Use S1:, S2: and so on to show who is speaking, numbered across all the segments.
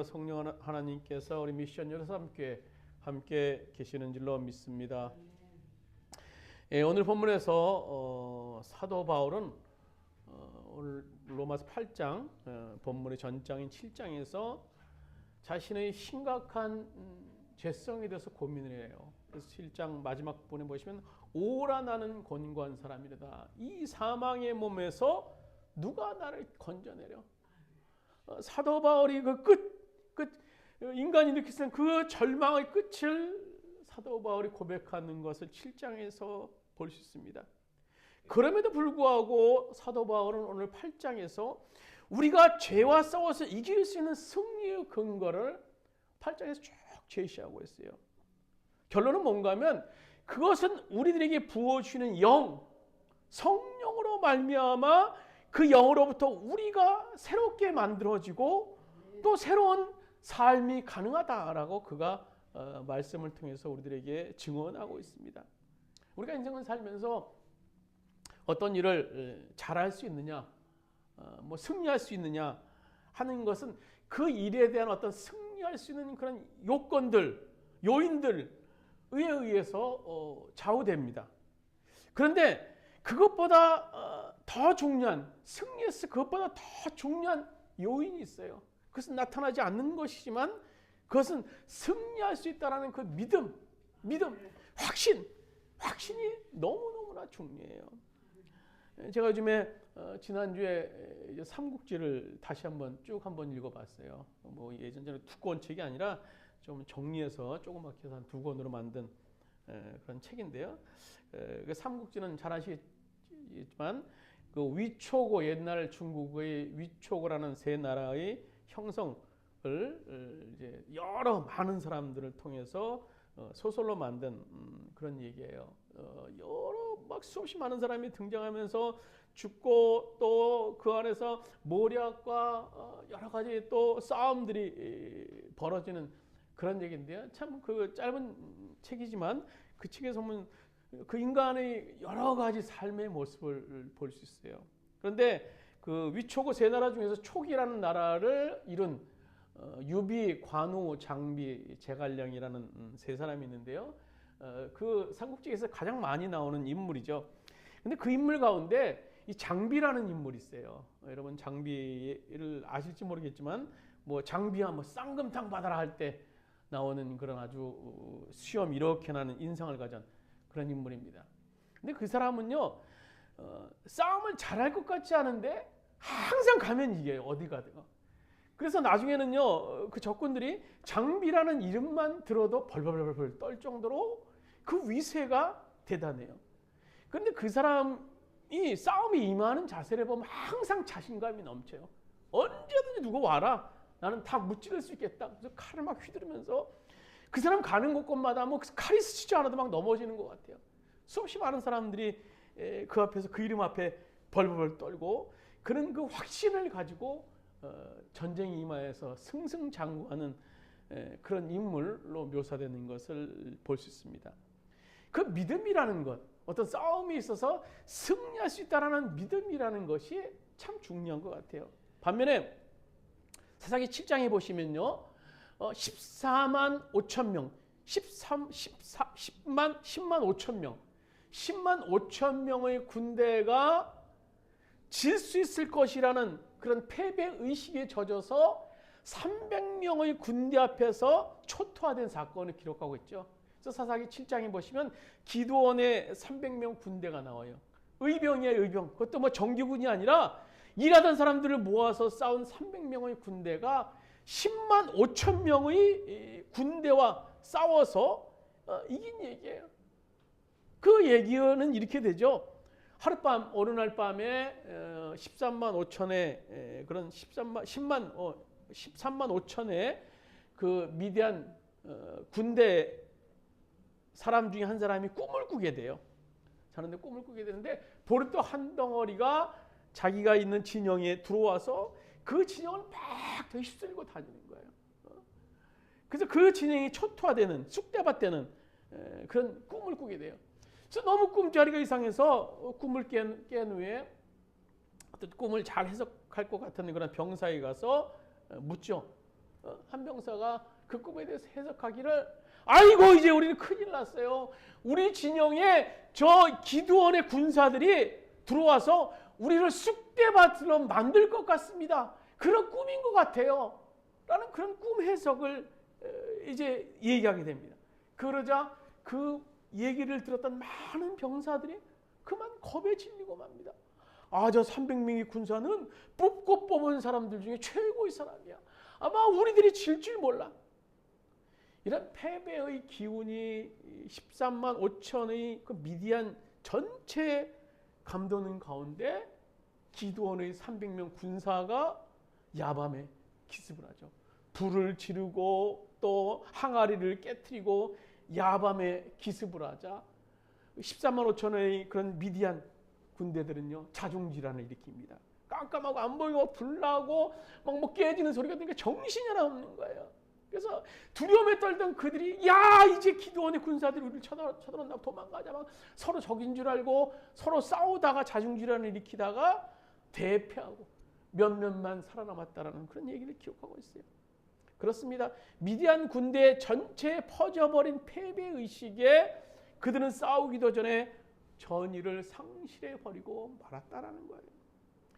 S1: 아버지와 성령 하나님께서 우리 미션 여러분께 함께 계시는 줄로 믿습니다. 오늘 본문에서 사도 바울은 오늘 로마서 8장 본문의 전장인 7장에서 자신의 심각한 죄성에 대해서 고민을 해요. 그래서 7장 마지막 부분에 보시면 오라 나는 곤고한 사람이로다. 이 사망의 몸에서 누가 나를 건져내려? 사도 바울이 인간이 느끼는 그 절망의 끝을 사도 바울이 고백하는 것을 7장에서 볼 수 있습니다. 그럼에도 불구하고 사도 바울은 오늘 8장에서 우리가 죄와 싸워서 이길 수 있는 승리의 근거를 8장에서 쭉 제시하고 있어요. 결론은 뭔가 하면 그것은 우리들에게 부어주시는 성령으로 말미암아 그 영으로부터 우리가 새롭게 만들어지고 또 새로운 삶이 가능하다라고 그가 말씀을 통해서 우리들에게 증언하고 있습니다. 우리가 인생을 살면서 어떤 일을 잘할 수 있느냐, 승리할 수 있느냐 하는 것은 그 일에 대한 어떤 승리할 수 있는 그런 요건들, 요인들에 의해서 좌우됩니다. 그런데 그것보다 더 중요한, 승리에서 그것보다 더 중요한 요인이 있어요. 그것은 나타나지 않는 것이지만 그것은 승리할 수 있다는 그 믿음, 확신이 너무너무나 중요해요. 제가 요즘에 지난주에 삼국지를 다시 한번 읽어봤어요. 예전처럼 두꺼운 책이 아니라 좀 정리해서 조그맣게 해서 한 2권으로 만든 그런 책인데요. 그 삼국지는 잘 아시지만 그 위초고, 옛날 중국의 위초고라는 세 나라의 형성을 이제 여러 많은 사람들을 통해서 소설로 만든 그런 얘기예요. 여러 수없이 많은 사람이 등장하면서 죽고 또 그 안에서 모략과 여러 가지 또 싸움들이 벌어지는 그런 얘기인데요. 참 그 짧은 책이지만 그 책에서 보면 그 인간의 여러 가지 삶의 모습을 볼 수 있어요. 그런데 그 위초고 세 나라 중에서 촉이라는 나라를 이룬 유비, 관우, 장비, 제갈량이라는 세 사람이 있는데요. 그 삼국지에서 가장 많이 나오는 인물이죠. 근데 그 인물 가운데 이 장비라는 인물이 있어요. 여러분 장비를 아실지 모르겠지만 장비야 쌍금탕 받아라 할 때 나오는 그런 아주 수염 이렇게 나는 인상을 가진 그런 인물입니다. 근데 그 사람은요, 싸움을 잘할 것 같지 않은데 항상 가면 이겨요. 어디 가든가. 그래서 나중에는요, 그 적군들이 장비라는 이름만 들어도 벌벌벌 떨 정도로 그 위세가 대단해요. 그런데 그 사람이 싸움에 임하는 자세를 보면 항상 자신감이 넘쳐요. 언제든지 누구 와라. 나는 다 무찌를 수 있겠다. 그래서 칼을 막 휘두르면서 그 사람 가는 곳곳마다 칼이 스치지 않아도 막 넘어지는 것 같아요. 수없이 많은 사람들이 그 앞에서 그 이름 앞에 벌벌 떨고 그런 그 확신을 가지고 전쟁에 임하여서 승승장구하는 그런 인물로 묘사되는 것을 볼 수 있습니다. 그 믿음이라는 것, 어떤 싸움이 있어서 승리할 수 있다는 믿음이라는 것이 참 중요한 것 같아요. 반면에 사사기 7장에 보시면요, 14만 5천 명, 10만 5천 명, 10만 5천 명의 군대가 질 수 있을 것이라는 그런 패배 의식에 젖어서 300명의 군대 앞에서 초토화된 사건을 기록하고 있죠. 그래서 사사기 7장에 보시면 기드온의 300명 군대가 나와요. 의병이에요, 의병. 그것도 정규군이 아니라 일하던 사람들을 모아서 싸운 300명의 군대가 10만 5천 명의 군대와 싸워서 이긴 얘기예요. 그 얘기는 이렇게 되죠. 하룻밤, 어느 날 밤에 13만 5천의 그런 13만 5천의 그 미디안 군대 사람 중에 한 사람이 꿈을 꾸게 돼요. 자는데 꿈을 꾸게 되는데 보르토 한 덩어리가 자기가 있는 진영에 들어와서 그 진영을 막 더 휩쓸고 다니는 거예요. 그래서 그 진영이 초토화되는, 쑥대밭되는 그런 꿈을 꾸게 돼요. 그래서 너무 꿈자리가 이상해서 꿈을 깬 후에 어떤 꿈을 잘 해석할 것 같은 그런 병사에 가서 묻죠. 한 병사가 그 꿈에 대해서 해석하기를, 아이고 이제 우리는 큰일 났어요. 우리 진영에 저 기드온의 군사들이 들어와서 우리를 쑥대밭으로 만들 것 같습니다. 그런 꿈인 것 같아요. 라는 그런 꿈 해석을 이제 얘기하게 됩니다. 그러자 그 얘기를 들었던 많은 병사들이 그만 겁에 질리고 맙니다. 아, 저 300명의 군사는 뽑고 뽑은 사람들 중에 최고의 사람이야. 아마 우리들이 질 줄 몰라. 이런 패배의 기운이 13만 5천의 그 미디안 전체 감도는 가운데 기드온의 300명 군사가 야밤에 기습을 하죠. 불을 지르고 또 항아리를 깨트리고 야밤에 기습을 하자 13만 5천의 그런 미디안 군대들은요 자중질환을 일으킵니다. 깜깜하고 안 보이고 불나고 막 깨지는 소리가 들으니까 정신이 하나 없는 거예요. 그래서 두려움에 떨던 그들이 야 이제 기드온의 군사들이 우리를 쳐들어온다고 도망가자 막 서로 적인 줄 알고 서로 싸우다가 자중질환을 일으키다가 대패하고 몇몇만 살아남았다라는 그런 얘기를 기억하고 있어요. 그렇습니다. 미디안 군대 전체에 퍼져버린 패배의식에 그들은 싸우기도 전에 전의를 상실해버리고 말았다라는 거예요.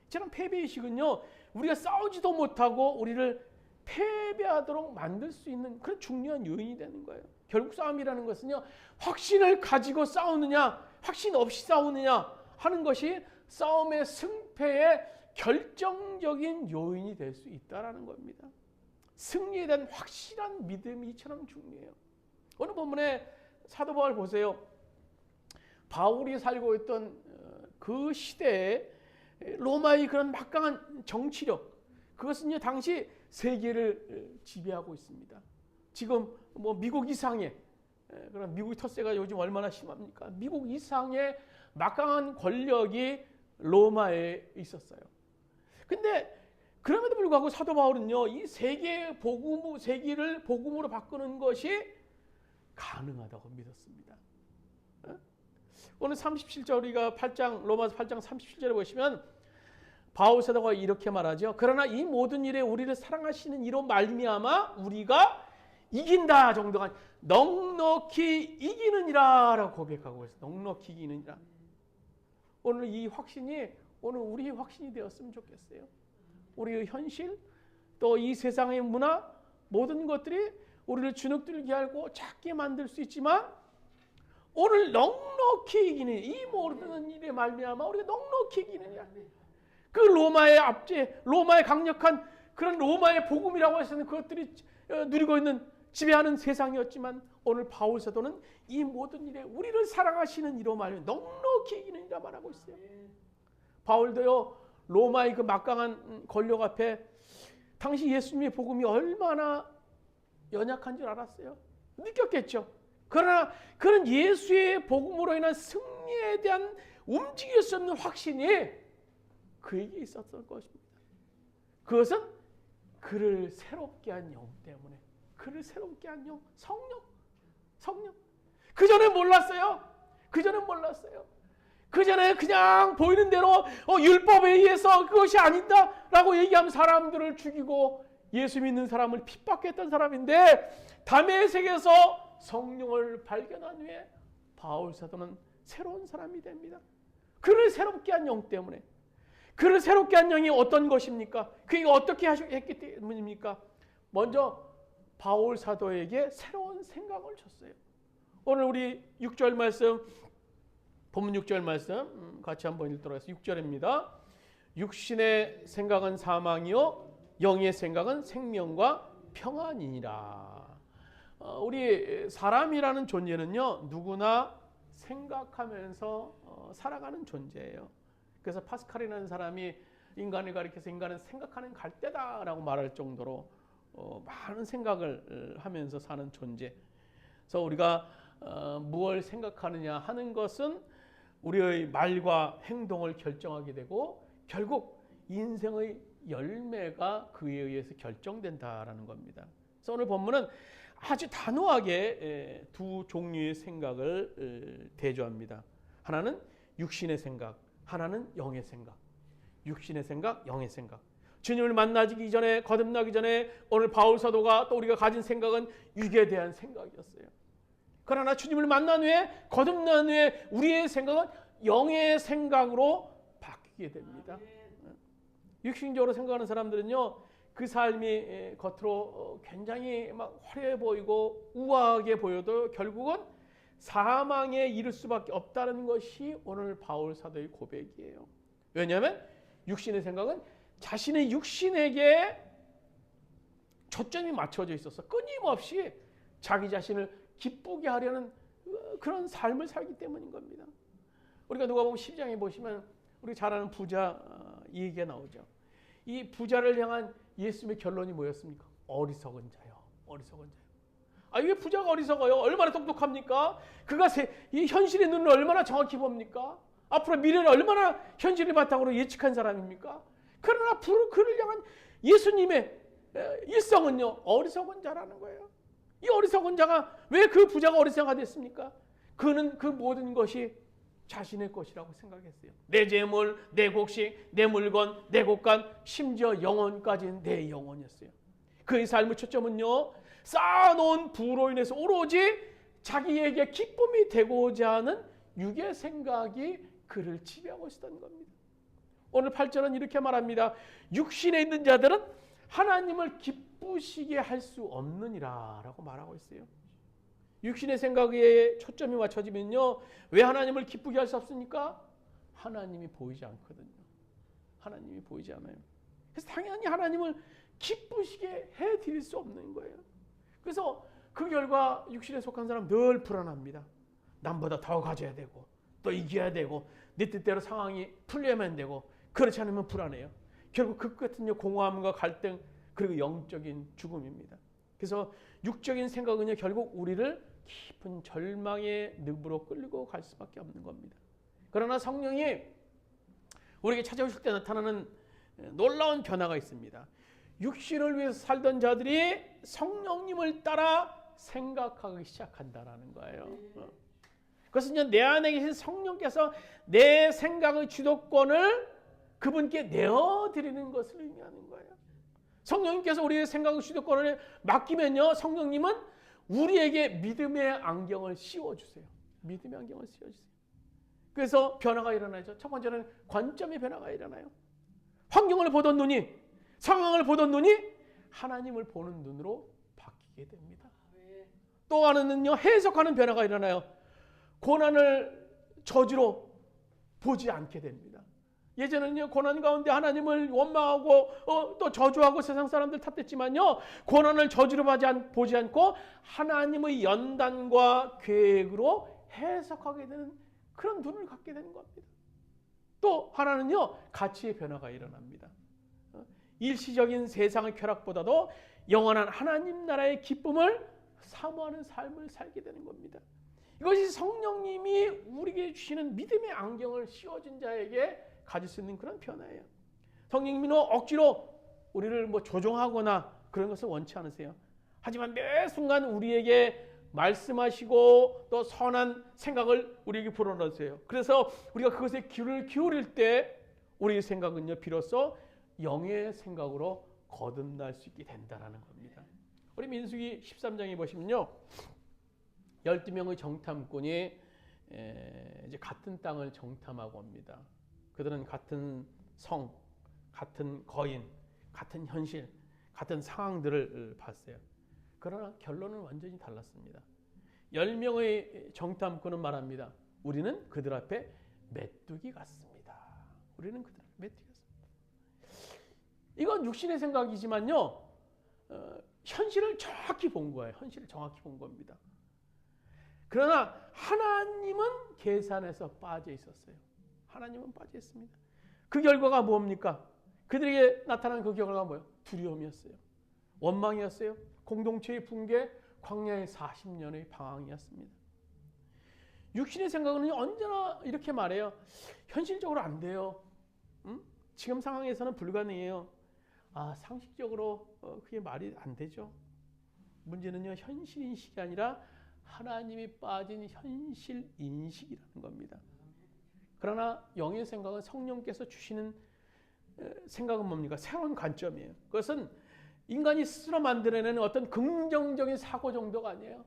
S1: 저런 패배의식은요 우리가 싸우지도 못하고 우리를 패배하도록 만들 수 있는 그런 중요한 요인이 되는 거예요. 결국 싸움이라는 것은요 확신을 가지고 싸우느냐 확신 없이 싸우느냐 하는 것이 싸움의 승패의 결정적인 요인이 될 수 있다는 겁니다. 승리에 대한 확실한 믿음이 이처럼 중요해요. 오늘 본문에 사도 바울 보세요. 바울이 살고 있던 그 시대에 로마의 그런 막강한 정치력, 그것은요 당시 세계를 지배하고 있습니다. 지금 뭐 미국 이상의 그런 미국의 텃세가 요즘 얼마나 심합니까? 미국 이상의 막강한 권력이 로마에 있었어요. 근데 그럼에도 불구하고 사도 바울은요 이 세계를 복음으로 바꾸는 것이 가능하다고 믿었습니다. 오늘 37절 우리가 로마서 8장 37절에 보시면 바울 사도가 이렇게 말하죠. 그러나 이 모든 일에 우리를 사랑하시는 이로 말미암아 우리가 이긴다 정도가 넉넉히 이기느니라 라고 고백하고 있어요. 넉넉히 이기느니라. 오늘 이 확신이 오늘 우리의 확신이 되었으면 좋겠어요. 우리의 현실 또 이 세상의 문화 모든 것들이 우리를 주눅들게 하고 작게 만들 수 있지만 오늘 넉넉히 이기는 이 모든 일에 말미암아 우리가 넉넉히 이기느냐. 그 로마의 압제, 로마의 강력한 그런 로마의 복음이라고 해서는 그것들이 누리고 있는 지배하는 세상이었지만 오늘 바울 사도는 이 모든 일에 우리를 사랑하시는 이로 말하면 넉넉히 이기느니라 말하고 있어요. 바울도요 로마의 그 막강한 권력 앞에 당시 예수님의 복음이 얼마나 연약한 줄 알았어요. 느꼈겠죠. 그러나 그런 예수의 복음으로 인한 승리에 대한 움직일 수 없는 확신이 그에게 있었을 것입니다. 그것은 그를 새롭게 한 영 때문에, 그를 새롭게 한 영, 성령. 그전에 몰랐어요. 그전에 그냥 보이는 대로 율법에 의해서 그것이 아니다라고 얘기하면 사람들을 죽이고 예수 믿는 사람을 핍박했던 사람인데 다메섹에서 성령을 발견한 후에 바울 사도는 새로운 사람이 됩니다. 그를 새롭게 한 영 때문에. 그를 새롭게 한 영이 어떤 것입니까? 그게 어떻게 했기 때문입니까? 먼저 바울 사도에게 새로운 생각을 줬어요. 오늘 우리 6절 말씀, 본문 6절 말씀 같이 한번 읽도록 하겠습니다. 6절입니다. 육신의 생각은 사망이요 영의 생각은 생명과 평안이니라. 우리 사람이라는 존재는요 누구나 생각하면서 살아가는 존재예요. 그래서 파스칼이라는 사람이 인간을 가리켜서 인간은 생각하는 갈대다라고 말할 정도로 많은 생각을 하면서 사는 존재. 그래서 우리가 무엇을 생각하느냐 하는 것은 우리의 말과 행동을 결정하게 되고 결국 인생의 열매가 그에 의해서 결정된다라는 겁니다. 그래서 오늘 본문은 아주 단호하게 두 종류의 생각을 대조합니다. 하나는 육신의 생각, 하나는 영의 생각. 육신의 생각, 영의 생각. 주님을 만나기 전에, 거듭나기 전에 오늘 바울 사도가 또 우리가 가진 생각은 육에 대한 생각이었어요. 그러나 주님을 만난 후에, 거듭난 후에 우리의 생각은 영의 생각으로 바뀌게 됩니다. 육신적으로 생각하는 사람들은요, 그 삶이 겉으로 굉장히 막 화려해 보이고 우아하게 보여도 결국은 사망에 이를 수밖에 없다는 것이 오늘 바울 사도의 고백이에요. 왜냐하면 육신의 생각은 자신의 육신에게 초점이 맞춰져 있어서 끊임없이 자기 자신을 기쁘게 하려는 그런 삶을 살기 때문인 겁니다. 우리가 누가복음 12장에 보시면 우리 잘 아는 부자 이 얘기가 나오죠. 이 부자를 향한 예수님의 결론이 뭐였습니까? 어리석은 자요. 어리석은 자요. 아, 이게 부자가 어리석어요. 얼마나 똑똑합니까? 그가 이 현실의 눈을 얼마나 정확히 봅니까? 앞으로 미래를 얼마나 현실을 바탕으로 예측한 사람입니까? 그러나 그를 향한 예수님의 일성은요, 어리석은 자라는 거예요. 이 어리석은 자가 왜 그 부자가 어리석어가 됐습니까? 그는 그 모든 것이 자신의 것이라고 생각했어요. 내 재물, 내 곡식, 내 물건, 내 곳간, 심지어 영혼까지는 내 영혼이었어요. 그의 삶의 초점은요, 쌓아놓은 부로 인해서 오로지 자기에게 기쁨이 되고자 하는 육의 생각이 그를 지배하고 있었던 겁니다. 오늘 8절은 이렇게 말합니다. 육신에 있는 자들은 하나님을 기쁘시게 할 수 없느니라 라고 말하고 있어요. 육신의 생각에 초점이 맞춰지면요, 왜 하나님을 기쁘게 할 수 없습니까? 하나님이 보이지 않거든요. 하나님이 보이지 않아요. 그래서 당연히 하나님을 기쁘시게 해드릴 수 없는 거예요. 그래서 그 결과 육신에 속한 사람 늘 불안합니다. 남보다 더 가져야 되고 또 이겨야 되고 내 뜻대로 상황이 풀려야만 되고 그렇지 않으면 불안해요. 결국 그 끝은 공허함과 갈등 그리고 영적인 죽음입니다. 그래서 육적인 생각은요, 결국 우리를 깊은 절망의 늪으로 끌고 갈 수밖에 없는 겁니다. 그러나 성령이 우리에게 찾아오실 때 나타나는 놀라운 변화가 있습니다. 육신을 위해서 살던 자들이 성령님을 따라 생각하기 시작한다라는 거예요. 그것은 내 안에 계신 성령께서 내 생각의 주도권을 그분께 내어드리는 것을 의미하는 거예요. 성령님께서 우리의 생각의 주도권을 맡기면요, 성령님은 우리에게 믿음의 안경을 씌워주세요. 믿음의 안경을 씌워주세요. 그래서 변화가 일어나죠. 첫 번째는 관점의 변화가 일어나요. 환경을 보던 눈이, 상황을 보던 눈이 하나님을 보는 눈으로 바뀌게 됩니다. 또 하나는요, 해석하는 변화가 일어나요. 고난을 저주로 보지 않게 됩니다. 예전에는요, 고난 가운데 하나님을 원망하고 또 저주하고 세상 사람들 탓했지만요, 고난을 저주로 보지 않고 하나님의 연단과 계획으로 해석하게 되는 그런 눈을 갖게 되는 겁니다. 또 하나는요, 가치의 변화가 일어납니다. 일시적인 세상의 쾌락보다도 영원한 하나님 나라의 기쁨을 사모하는 삶을 살게 되는 겁니다. 이것이 성령님이 우리에게 주시는 믿음의 안경을 씌워준 자에게 가질 수 있는 그런 변화예요. 성령님은 억지로 우리를 조종하거나 그런 것을 원치 않으세요. 하지만 매 순간 우리에게 말씀하시고 또 선한 생각을 우리에게 불어넣으세요. 그래서 우리가 그것에 귀를 기울일 때 우리의 생각은요, 비로소 영의 생각으로 거듭날 수 있게 된다는 겁니다. 우리 민수기 13장에 보시면요, 12명의 정탐꾼이 이제 같은 땅을 정탐하고 옵니다. 그들은 같은 성, 같은 거인, 같은 현실, 같은 상황들을 봤어요. 그러나 결론은 완전히 달랐습니다. 10명의 정탐꾼은 말합니다. 우리는 그들 앞에 메뚜기 같습니다. 우리는 그들 앞에 메뚜기 같습니다. 이건 육신의 생각이지만요, 현실을 정확히 본 거예요. 현실을 정확히 본 겁니다. 그러나 하나님은 계산에서 빠져 있었어요. 하나님은 빠져 있습니다. 그 결과가 뭡니까? 그들에게 나타난 그 결과가 뭐예요? 두려움이었어요. 원망이었어요. 공동체의 붕괴, 광야의 40년의 방황이었습니다. 육신의 생각은 언제나 이렇게 말해요. 현실적으로 안 돼요. 지금 상황에서는 불가능해요. 상식적으로 그게 말이 안 되죠. 문제는요, 현실인식이 아니라 하나님이 빠진 현실인식이라는 겁니다. 그러나 영의 생각은 성령께서 주시는 생각은 뭡니까? 새로운 관점이에요. 그것은 인간이 스스로 만들어내는 어떤 긍정적인 사고 정도가 아니에요.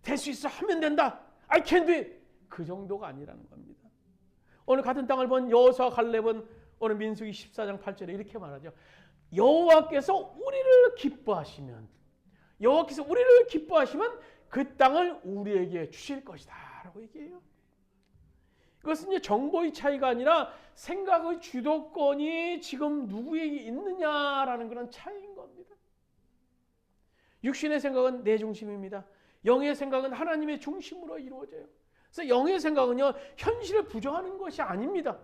S1: 될 수 있어, 하면 된다, I can do it, 그 정도가 아니라는 겁니다. 오늘 같은 땅을 본 여호수아 갈렙은 오늘 민수기 14장 8절에 이렇게 말하죠. 여호와께서 우리를 기뻐하시면, 여호와께서 우리를 기뻐하시면 그 땅을 우리에게 주실 것이다 라고 얘기해요. 그것은 이제 정보의 차이가 아니라 생각의 주도권이 지금 누구에게 있느냐라는 그런 차이인 겁니다. 육신의 생각은 내 중심입니다. 영의 생각은 하나님의 중심으로 이루어져요. 그래서 영의 생각은요, 현실을 부정하는 것이 아닙니다.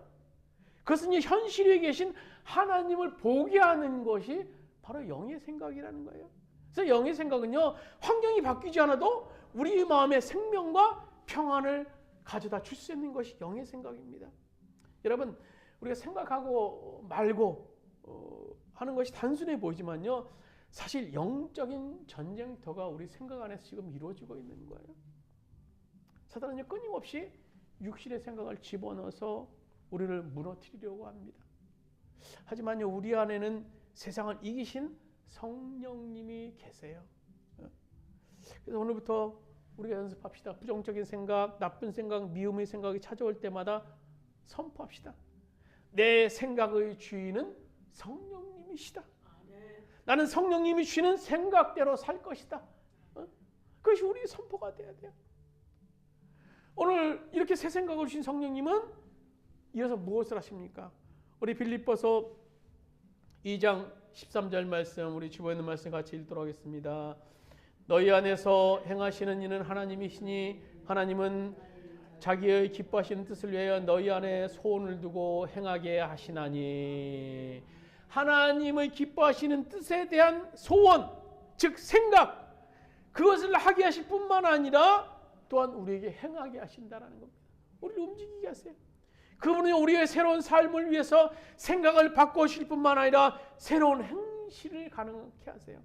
S1: 그것은 현실에 계신 하나님을 보게 하는 것이 바로 영의 생각이라는 거예요. 그래서 영의 생각은요, 환경이 바뀌지 않아도 우리 마음의 생명과 평안을 가져다 줄 수 있는 것이 영의 생각입니다. 여러분, 우리가 생각하고 말고 하는 것이 단순해 보이지만요, 사실 영적인 전쟁터가 우리 생각 안에서 지금 이루어지고 있는 거예요. 사단은 끊임없이 육신의 생각을 집어넣어서 우리를 무너뜨리려고 합니다. 하지만요, 우리 안에는 세상을 이기신 성령님이 계세요. 그래서 오늘부터 우리가 연습합시다. 부정적인 생각, 나쁜 생각, 미움의 생각이 찾아올 때마다 선포합시다. 내 생각의 주인은 성령님이시다. 나는 성령님이 주시는 생각대로 살 것이다. 그것이 우리의 선포가 돼야 돼요. 오늘 이렇게 새 생각을 주신 성령님은 이어서 무엇을 하십니까? 우리 빌립보서 2장 13절 말씀, 우리 주보에 있는 말씀 같이 읽도록 하겠습니다. 너희 안에서 행하시는 이는 하나님이시니 하나님은 자기의 기뻐하시는 뜻을 위하여 너희 안에 소원을 두고 행하게 하시나니. 하나님의 기뻐하시는 뜻에 대한 소원, 즉 생각, 그것을 하게 하실 뿐만 아니라 또한 우리에게 행하게 하신다는 겁니다. 우리를 움직이게 하세요. 그분은 우리의 새로운 삶을 위해서 생각을 바꾸실 뿐만 아니라 새로운 행실을 가능하게 하세요.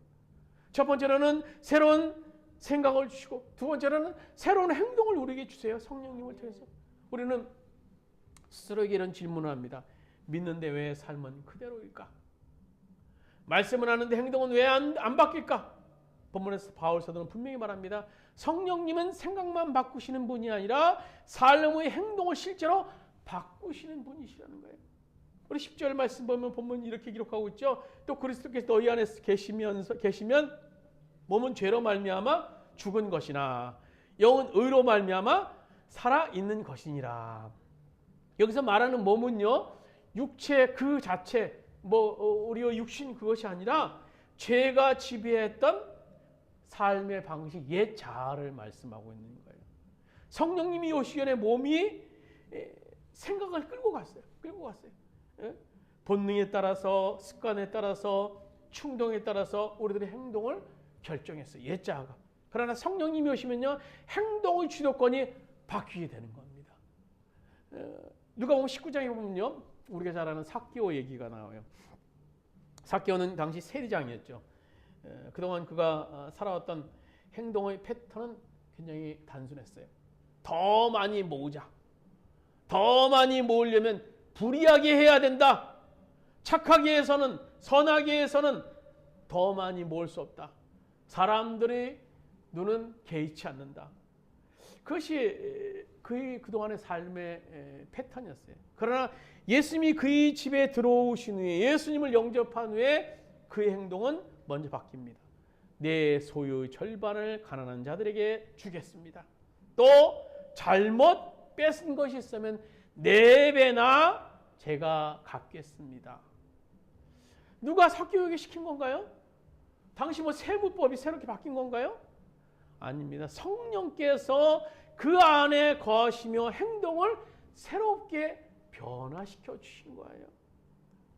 S1: 첫 번째로는 새로운 생각을 주시고, 두 번째로는 새로운 행동을 우리에게 주세요. 성령님을 통해서. 우리는 스스로에게 이런 질문을 합니다. 믿는데 왜 삶은 그대로일까? 말씀을 하는데 행동은 왜 안 바뀔까? 본문에서 바울 사도는 분명히 말합니다. 성령님은 생각만 바꾸시는 분이 아니라 삶의 행동을 실제로 바꾸시는 분이시라는 거예요. 우리 10절 말씀 보면 본문 이렇게 기록하고 있죠. 또 그리스도께서 너희 안에 계시면 몸은 죄로 말미암아 죽은 것이나 영은 의로 말미암아 살아 있는 것이니라. 여기서 말하는 몸은요, 육체 그 자체, 우리의 육신 그것이 아니라 죄가 지배했던 삶의 방식, 옛 자아를 말씀하고 있는 거예요. 성령님이 오시기 전에 몸이 생각을 끌고 갔어요. 본능에 따라서, 습관에 따라서, 충동에 따라서 우리들의 행동을 결정했어요. 옛 자아가. 그러나 성령님이 오시면요, 행동의 주도권이 바뀌게 되는 겁니다. 누가복음 19장에 보면요, 우리가 잘 아는 삭개오 얘기가 나와요. 삭개오는 당시 세리장이었죠. 그동안 그가 살아왔던 행동의 패턴은 굉장히 단순했어요. 더 많이 모으자. 더 많이 모으려면 불의하게 해야 된다. 착하게 해서는, 선하게 해서는 더 많이 모을 수 없다. 사람들의 눈은 개의치 않는다. 그것이 그의 그동안의 삶의 패턴이었어요. 그러나 예수님이 그의 집에 들어오신 후에, 예수님을 영접한 후에 그의 행동은 먼저 바뀝니다. 내 소유의 절반을 가난한 자들에게 주겠습니다. 또 잘못 뺏은 것이 있으면 4배나 제가 갚겠습니다. 누가 삭개오에게 시킨 건가요? 당시 세무법이 새롭게 바뀐 건가요? 아닙니다. 성령께서 그 안에 거하시며 행동을 새롭게 변화시켜 주신 거예요.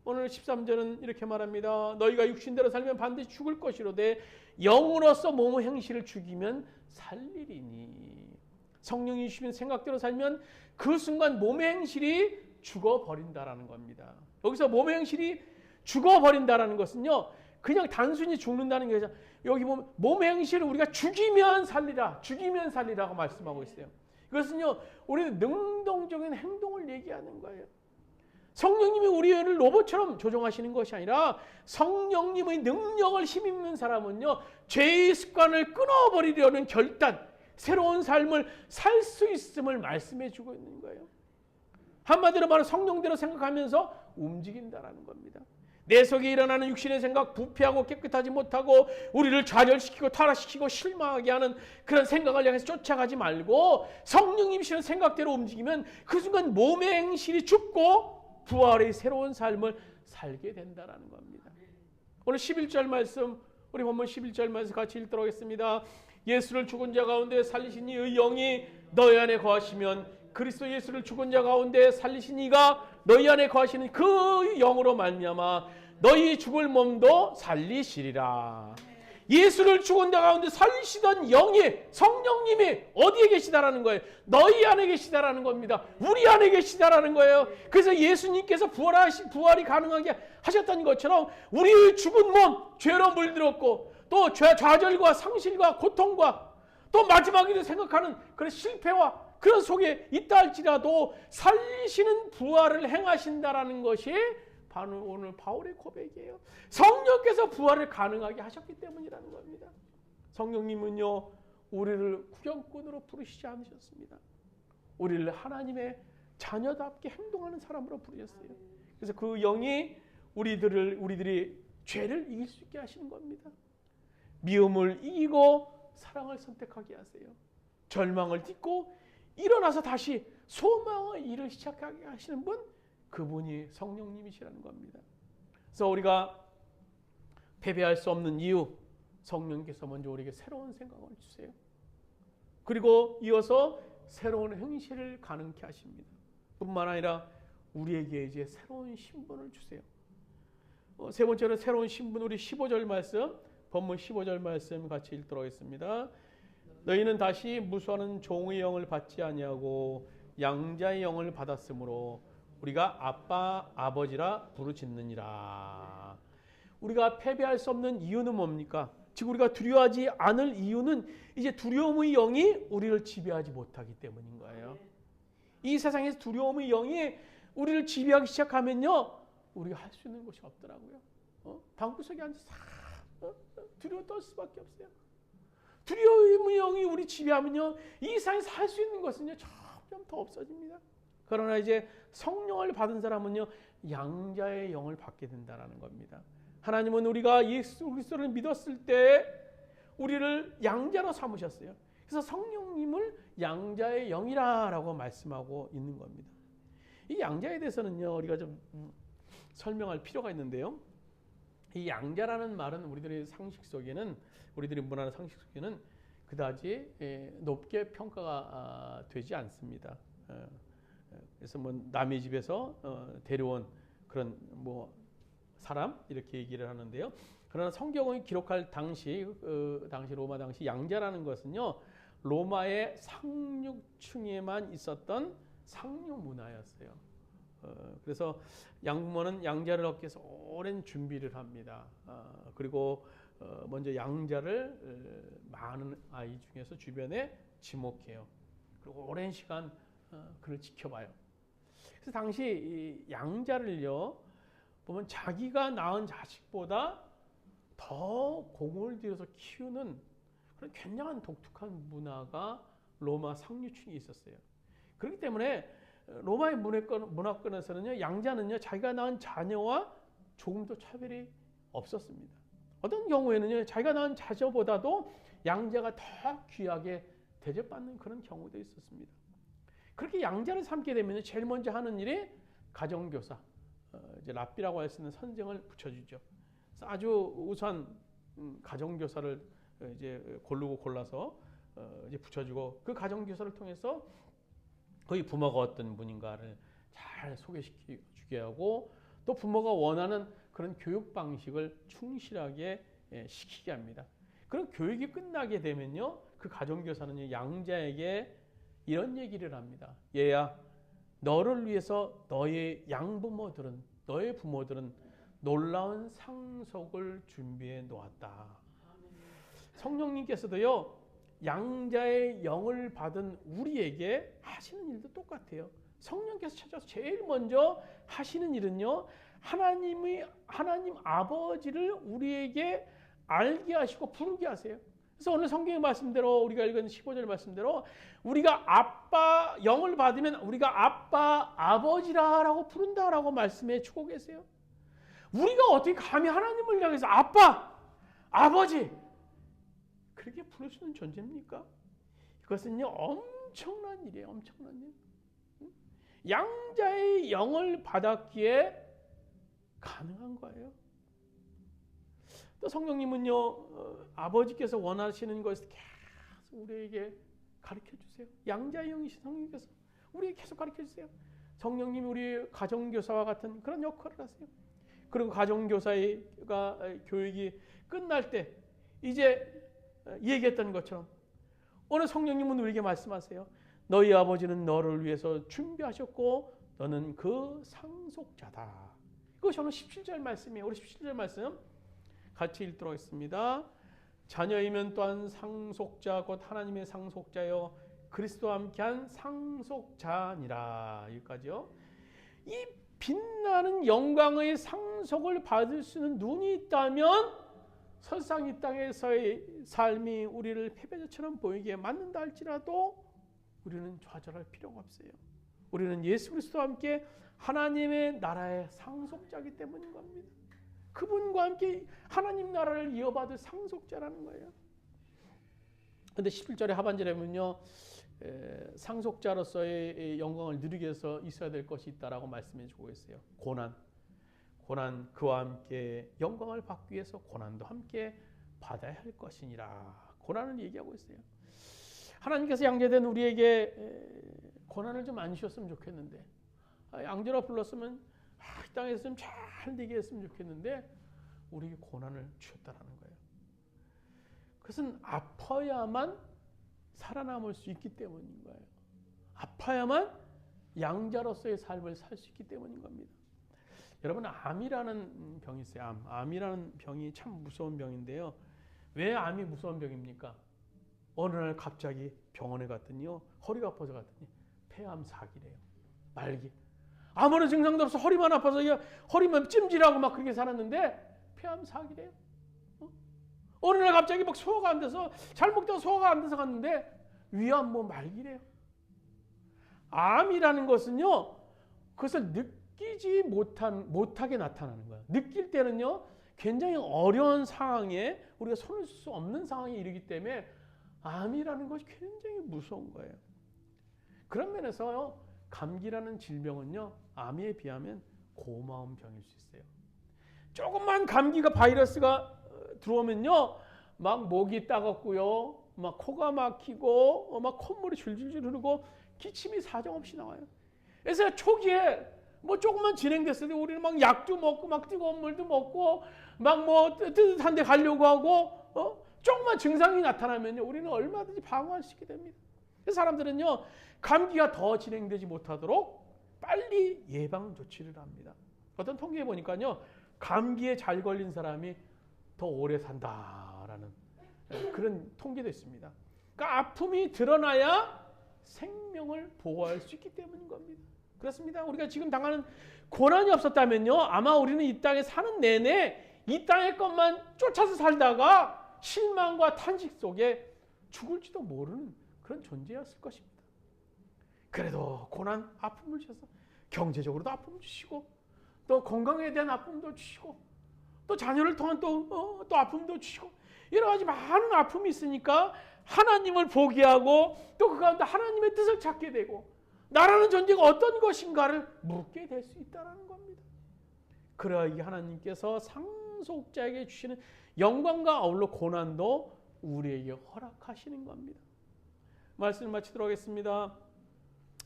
S1: 오늘 13절은 이렇게 말합니다. 너희가 육신대로 살면 반드시 죽을 것이로되 영으로서 몸의 행실을 죽이면 살리리니. 성령이 주시는 생각대로 살면 그 순간 몸의 행실이 죽어버린다라는 겁니다. 여기서 몸의 행실이 죽어버린다라는 것은요, 그냥 단순히 죽는다는 게 아니라 여기 보면 몸의 행실을 우리가 죽이면 살리라고 말씀하고 있어요. 이것은요, 우리는 능동적인 행동을 얘기하는 거예요. 성령님이 우리를 로봇처럼 조종하시는 것이 아니라 성령님의 능력을 힘입는 사람은요, 죄의 습관을 끊어버리려는 결단, 새로운 삶을 살 수 있음을 말씀해 주고 있는 거예요. 한마디로 말하면 성령대로 생각하면서 움직인다라는 겁니다. 내 속에 일어나는 육신의 생각, 부패하고 깨끗하지 못하고 우리를 좌절시키고 타락시키고 실망하게 하는 그런 생각을 향해서 쫓아가지 말고 성령님이시는 생각대로 움직이면 그 순간 몸의 행실이 죽고 부활의 새로운 삶을 살게 된다는 겁니다. 오늘 11절 말씀, 우리 본문 11절 말씀 같이 읽도록 하겠습니다. 예수를 죽은 자 가운데 살리신 이의 영이 너희 안에 거하시면 그리스도 예수를 죽은 자 가운데 살리신 이가 너희 안에 거하시는 그 영으로 말미암아 너희 죽을 몸도 살리시리라. 예수를 죽은 자 가운데 살리시던 영이, 성령님이 어디에 계시다라는 거예요? 너희 안에 계시다라는 겁니다. 우리 안에 계시다라는 거예요. 그래서 예수님께서 부활이 가능하게 하셨던 것처럼 우리의 죽은 몸, 죄로 물들었고 또 좌절과 상실과 고통과 또 마지막에도 생각하는 그런 실패와 그런 속에 있다 할지라도 살리시는 부활을 행하신다라는 것이 바로 오늘 바울의 고백이에요. 성령께서 부활을 가능하게 하셨기 때문이라는 겁니다. 성령님은요, 우리를 구경꾼으로 부르시지 않으셨습니다. 우리를 하나님의 자녀답게 행동하는 사람으로 부르셨어요. 그래서 그 영이 우리들이 죄를 이길 수 있게 하시는 겁니다. 미움을 이기고 사랑을 선택하게 하세요. 절망을 딛고 일어나서 다시 소망의 일을 시작하게 하시는 분, 그분이 성령님이시라는 겁니다. 그래서 우리가 패배할 수 없는 이유, 성령께서 먼저 우리에게 새로운 생각을 주세요. 그리고 이어서 새로운 행실을 가능케 하십니다. 뿐만 아니라 우리에게 이제 새로운 신분을 주세요. 세 번째로 새로운 신분, 우리 15절 말씀, 본문 15절 말씀 같이 읽도록 하겠습니다. 너희는 다시 무수하는 종의 영을 받지 아니하고 양자의 영을 받았으므로 우리가 아빠, 아버지라 부르짖느니라. 우리가 패배할 수 없는 이유는 뭡니까? 즉 우리가 두려워하지 않을 이유는 이제 두려움의 영이 우리를 지배하지 못하기 때문인 거예요. 이 세상에서 두려움의 영이 우리를 지배하기 시작하면요, 우리가 할 수 있는 것이 없더라고요. 방구석에 앉아서 두려워 떨 수밖에 없어요. 두려움의 영이 우리 지배하면요, 이 세상에서 할 수 있는 것은요, 점점 더 없어집니다. 그러나 이제 성령을 받은 사람은요, 양자의 영을 받게 된다는 겁니다. 하나님은 우리가 예수 그리스도를 믿었을 때 우리를 양자로 삼으셨어요. 그래서 성령님을 양자의 영이라고 말씀하고 있는 겁니다. 이 양자에 대해서는요, 우리가 좀 설명할 필요가 있는데요. 이 양자라는 말은 우리들의 상식 속에는, 우리들의 문화의 상식 속에는 그다지 높게 평가가 되지 않습니다. 그래서 뭐 남의 집에서 데려온 그런 뭐 사람 이렇게 얘기를 하는데요. 그러나 성경을 기록할 당시 로마 당시 양자라는 것은요, 로마의 상류층에만 있었던 상류 문화였어요. 그래서 양부모는 양자를 얻기 위해서 오랜 준비를 합니다. 그리고 먼저 양자를 많은 아이 중에서 주변에 지목해요. 그리고 오랜 시간 그를 지켜봐요. 그래서 당시 이 양자를요, 보면 자기가 낳은 자식보다 더 공을 들여서 키우는 그런 굉장한 독특한 문화가 로마 상류층에 있었어요. 그렇기 때문에 로마의 문화권에서는요, 양자는요, 자기가 낳은 자녀와 조금도 차별이 없었습니다. 어떤 경우에는요, 자기가 낳은 자녀보다도 양자가 더 귀하게 대접받는 그런 경우도 있었습니다. 그렇게 양자를 삼게 되면 제일 먼저 하는 일이 가정교사, 이제 랍비라고 할 수 있는 선생을 붙여주죠. 그래서 아주 우수한 가정교사를 이제 골라서 이제 붙여주고, 그 가정교사를 통해서 거기 부모가 어떤 분인가를 잘 소개시켜주게 하고, 또 부모가 원하는 그런 교육 방식을 충실하게 시키게 합니다. 그런 교육이 끝나게 되면요, 그 가정교사는 양자에게 이런 얘기를 합니다. 얘야, 너를 위해서 너의 양부모들은, 너의 부모들은 놀라운 상속을 준비해 놓았다. 성령님께서도요, 양자의 영을 받은 우리에게 하시는 일도 똑같아요. 성령께서 찾아서 제일 먼저 하시는 일은요, 하나님 아버지를 우리에게 알게 하시고 부르게 하세요. 그래서 오늘 성경의 말씀대로, 우리가 읽은 15절 말씀대로 우리가 아빠 영을 받으면 우리가 아빠 아버지라고 부른다라고 말씀해 주고 계세요. 우리가 어떻게 감히 하나님을 향해서 아빠 아버지 그렇게 부를 수 있는 존재입니까? 이것은요 엄청난 일이에요. 엄청난 일. 양자의 영을 받았기에 가능한 거예요. 또 성령님은요 아버지께서 원하시는 것을 계속 우리에게 가르쳐 주세요. 양자의 영이신 성령님께서 우리에게 계속 가르쳐 주세요. 성령님이 우리 가정교사와 같은 그런 역할을 하세요. 그리고 가정교사가 교육이 끝날 때 이제 얘기했던 것처럼 오늘 성령님은 우리에게 말씀하세요. 너희 아버지는 너를 위해서 준비하셨고 너는 그 상속자다. 이것이 오늘 17절 말씀이에요. 우리 17절 말씀 같이 읽도록 하겠습니다. 자녀이면 또한 상속자 곧 하나님의 상속자여 그리스도와 함께한 상속자니라. 여기까지요. 이 빛나는 영광의 상속을 받을 수 있는 눈이 있다면 설상 이 땅에서의 삶이 우리를 패배자처럼 보이게 만든다 할지라도 우리는 좌절할 필요가 없어요. 우리는 예수 그리스도와 함께 하나님의 나라의 상속자이기 때문인 겁니다. 그분과 함께 하나님 나라를 이어받을 상속자라는 거예요. 그런데 11절의 하반절에 보면요. 상속자로서의 영광을 누리기 위해서 있어야 될 것이 있다라고 말씀해 주고 있어요. 고난 그와 함께 영광을 받기 위해서 고난도 함께 받아야 할 것이니라. 고난을 얘기하고 있어요. 하나님께서 양자된 우리에게 고난을 좀 안 주셨으면 좋겠는데 양자로 불렀으면 이 땅에서 좀 잘 되게 했으면 좋겠는데 우리에게 고난을 주셨다라는 거예요. 그것은 아파야만 살아남을 수 있기 때문인 거예요. 아파야만 양자로서의 삶을 살 수 있기 때문인 겁니다. 여러분 암이라는 병이 있어요. 암이라는 병이 참 무서운 병인데요. 왜 암이 무서운 병입니까? 어느 날 갑자기 병원에 갔더니요. 허리가 아파서 갔더니 폐암 4기래요. 말기. 아무런 증상도 없어 허리만 아파서 허리만 찜질하고 막 그렇게 살았는데 폐암 4기래요. 어느 날 갑자기 막 소화가 안 돼서 잘 먹다가 소화가 안 돼서 갔는데 위암 말기래요. 암이라는 것은요. 그것을 느끼지 못하게 나타나는 거예요. 느낄 때는요. 굉장히 어려운 상황에 우리가 손을 쓸 수 없는 상황에 이르기 때문에 암이라는 것이 굉장히 무서운 거예요. 그런 면에서요. 감기라는 질병은요. 암에 비하면 고마운 병일 수 있어요. 조금만 감기가 바이러스가 들어오면요. 막 목이 따갑고요. 막 코가 막히고 막 콧물이 줄줄줄 흐르고 기침이 사정없이 나와요. 그래서 초기에 조금만 진행됐을 때 우리는 막 약도 먹고 막 뜨거운 물도 먹고 막 뜨뜻한 데 가려고 하고 조금만 증상이 나타나면요. 우리는 얼마든지 방어할 수 있게 됩니다. 그래서 사람들은요. 감기가 더 진행되지 못하도록 빨리 예방 조치를 합니다. 어떤 통계에 보니까요. 감기에 잘 걸린 사람이 더 오래 산다라는 그런 통계도 있습니다. 그러니까 아픔이 드러나야 생명을 보호할 수 있기 때문인 겁니다. 그렇습니다. 우리가 지금 당하는 고난이 없었다면요. 아마 우리는 이 땅에 사는 내내 이 땅의 것만 쫓아서 살다가 실망과 탄식 속에 죽을지도 모르는 그런 존재였을 것입니다. 그래도 고난, 아픔을 주셔서 경제적으로도 아픔을 주시고 또 건강에 대한 아픔도 주시고 또 자녀를 통한 또 아픔도 주시고 여러 가지 많은 아픔이 있으니까 하나님을 포기하고 또 그 가운데 하나님의 뜻을 찾게 되고 나라는 존재가 어떤 것인가를 묻게 될 수 있다는 겁니다. 그러하기 하나님께서 상속자에게 주시는 영광과 아울러 고난도 우리에게 허락하시는 겁니다. 말씀을 마치도록 하겠습니다.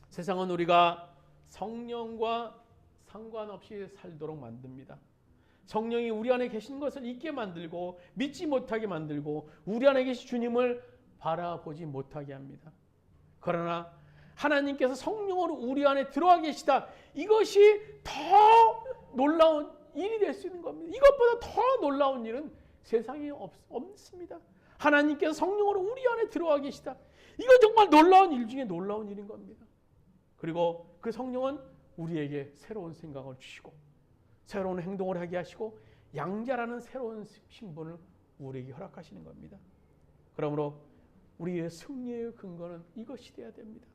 S1: 세상은 우리가 성령과 상관없이 살도록 만듭니다. 성령이 우리 안에 계신 것을 잊게 만들고 믿지 못하게 만들고 우리 안에 계신 주님을 바라보지 못하게 합니다. 그러나 하나님께서 성령으로 우리 안에 들어와 계시다. 이것이 더 놀라운 일이 될 수 있는 겁니다. 이것보다 더 놀라운 일은 세상에 없습니다. 하나님께서 성령으로 우리 안에 들어와 계시다. 이건 정말 놀라운 일 중에 놀라운 일인 겁니다. 그리고 그 성령은 우리에게 새로운 생각을 주시고 새로운 행동을 하게 하시고 양자라는 새로운 신분을 우리에게 허락하시는 겁니다. 그러므로 우리의 승리의 근거는 이것이 되어야 됩니다.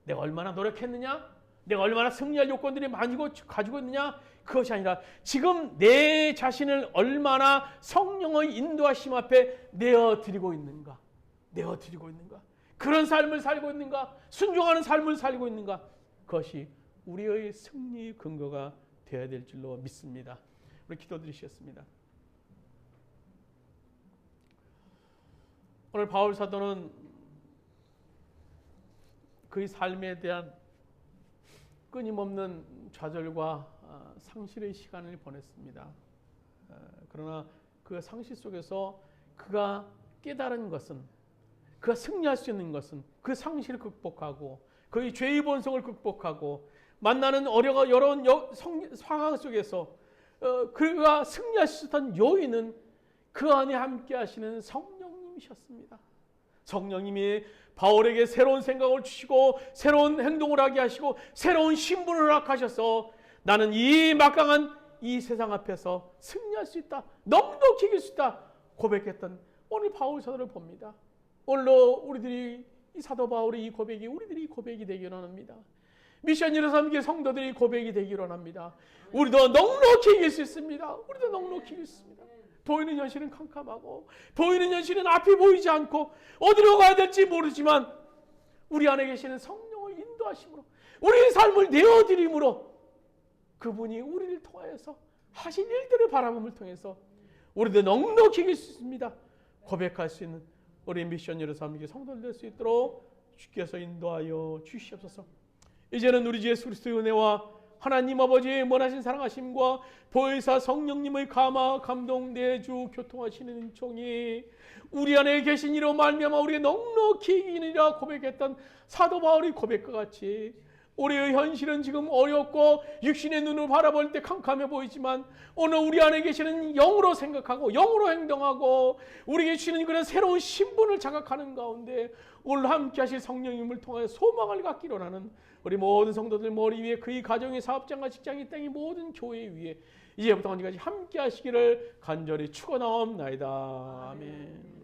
S1: 내가 얼마나 노력했느냐, 내가 얼마나 승리할 요건들이 많이 가지고 있느냐, 그것이 아니라 지금 내 자신을 얼마나 성령의 인도하심 앞에 내어드리고 있는가, 그런 삶을 살고 있는가, 순종하는 삶을 살고 있는가, 그것이 우리의 승리의 근거가 되어야 될 줄로 믿습니다. 우리 기도드리시겠습니다. 오늘 바울 사도는 그의 삶에 대한 끊임없는 좌절과 상실의 시간을 보냈습니다. 그러나 그 상실 속에서 그가 깨달은 것은, 그가 승리할 수 있는 것은 그 상실을 극복하고 그의 죄의 본성을 극복하고 만나는 어려운 상황 속에서 그가 승리할 수 있었던 요인은 그 안에 함께 하시는 성령님이셨습니다. 성령님이 바울에게 새로운 생각을 주시고 새로운 행동을 하게 하시고 새로운 신분을 허락하셔서 나는 이 막강한 이 세상 앞에서 승리할 수 있다, 넉넉히 이길 수 있다 고백했던 오늘 바울 사도를 봅니다. 오늘도 우리들이 이 사도 바울의 이 고백이 우리들이 고백이 되기를 원합니다. 미션 123개 성도들이 고백이 되기를 원합니다. 우리도 넉넉히 이길 수 있습니다. 우리도 넉넉히 이길 수 있습니다. 보이는 현실은 캄캄하고 보이는 현실은 앞이 보이지 않고 어디로 가야 될지 모르지만 우리 안에 계시는 성령의 인도하심으로 우리의 삶을 내어드림으로 그분이 우리를 통하여서 하신 일들을 바라봄을 통해서 우리도 넉넉히 이길 수 있습니다. 고백할 수 있는 우리 미션 123개 성도들 될 수 있도록 주께서 인도하여 주시옵소서. 이제는 우리 주 예수 그리스도의 은혜와 하나님 아버지의 원하신 사랑하심과 보혜사 성령님의 감화 감동 내주 교통하시는 종이 우리 안에 계신 이로 말미암아 우리가 넉넉히 이기느니라 고백했던 사도 바울의 고백과 같이 우리의 현실은 지금 어렵고 육신의 눈을 바라볼 때 캄캄해 보이지만 오늘 우리 안에 계시는 영으로 생각하고 영으로 행동하고 우리에게 주시는 그런 새로운 신분을 자각하는 가운데 오늘 함께 하실 성령님을 통하여 소망을 갖기로 하는 우리 모든 성도들 머리 위에 그의 가정의 사업장과 직장의 땅의 모든 교회 위에 이제부터 언제까지 함께 하시기를 간절히 축원하옵나이다. 아멘.